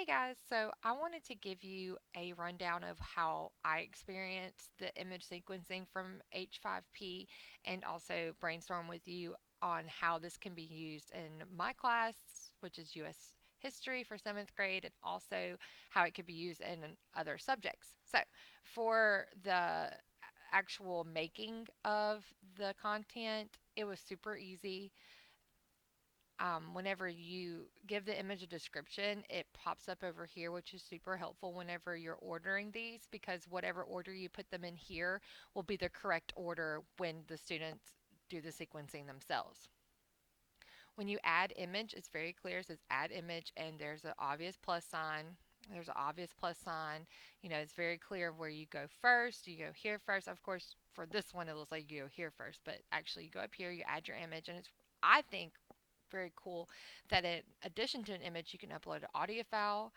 Hey guys, so I wanted to give you a rundown of how I experienced the image sequencing from H5P and also brainstorm with you on how this can be used in my class, which is US history for 7th grade, and also how it could be used in other subjects. So, for the actual making of the content, it was super easy. Whenever you give the image a description, it pops up over here, which is super helpful whenever you're ordering these because whatever order you put them in here will be the correct order when the students do the sequencing themselves. When you add image, it's very clear. It says add image, and there's an obvious plus sign. There's an obvious plus sign. It's very clear where you go first. You go here first. Of course, for this one, it looks like you go here first, but actually, you go up here, you add your image, and I think, very cool that in addition to an image, you can upload an audio file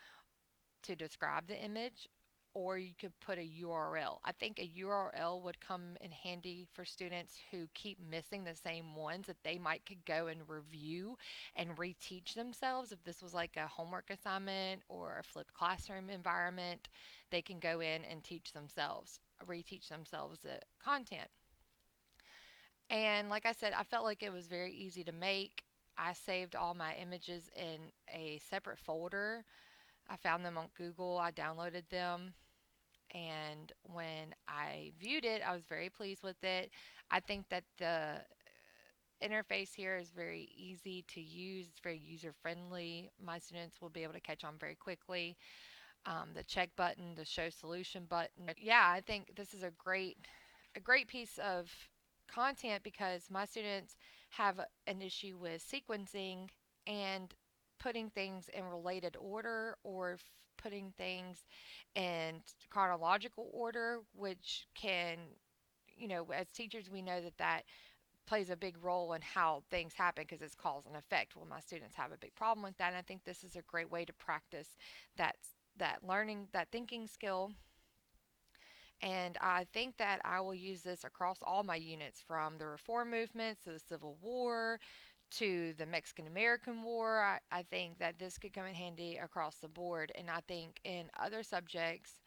to describe the image, or you could put a URL. I think a URL would come in handy for students who keep missing the same ones that they might could go and review and reteach themselves. If this was like a homework assignment or a flipped classroom environment, they can go in and teach themselves, reteach themselves the content. And like I said, I felt like it was very easy to make. I saved all my images in a separate folder. I found them on Google, I downloaded them, and when I viewed it, I was very pleased with it. I think that the interface here is very easy to use, it's very user friendly. My students will be able to catch on very quickly. The check button, the show solution button. Yeah, I think this is a great piece of content because my students have an issue with sequencing and putting things in related order or putting things in chronological order, which can, as teachers, we know that plays a big role in how things happen because it's cause and effect. Well, my students have a big problem with that, and I think this is a great way to practice that that learning, that thinking skill. And I think that I will use this across all my units from the reform movements to the Civil War to the Mexican American War. I think that this could come in handy across the board. And I think in other subjects,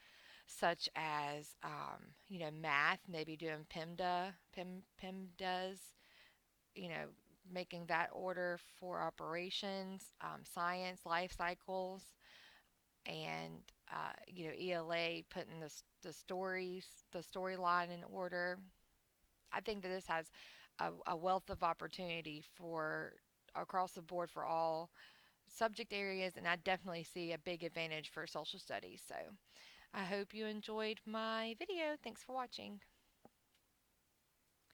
such as, math, maybe doing PIMDAs, you know, making that order for operations, science, life cycles, and ELA putting the storyline in order. I think that this has a wealth of opportunity for across the board for all subject areas, and I definitely see a big advantage for social studies. So I hope you enjoyed my video. Thanks for watching.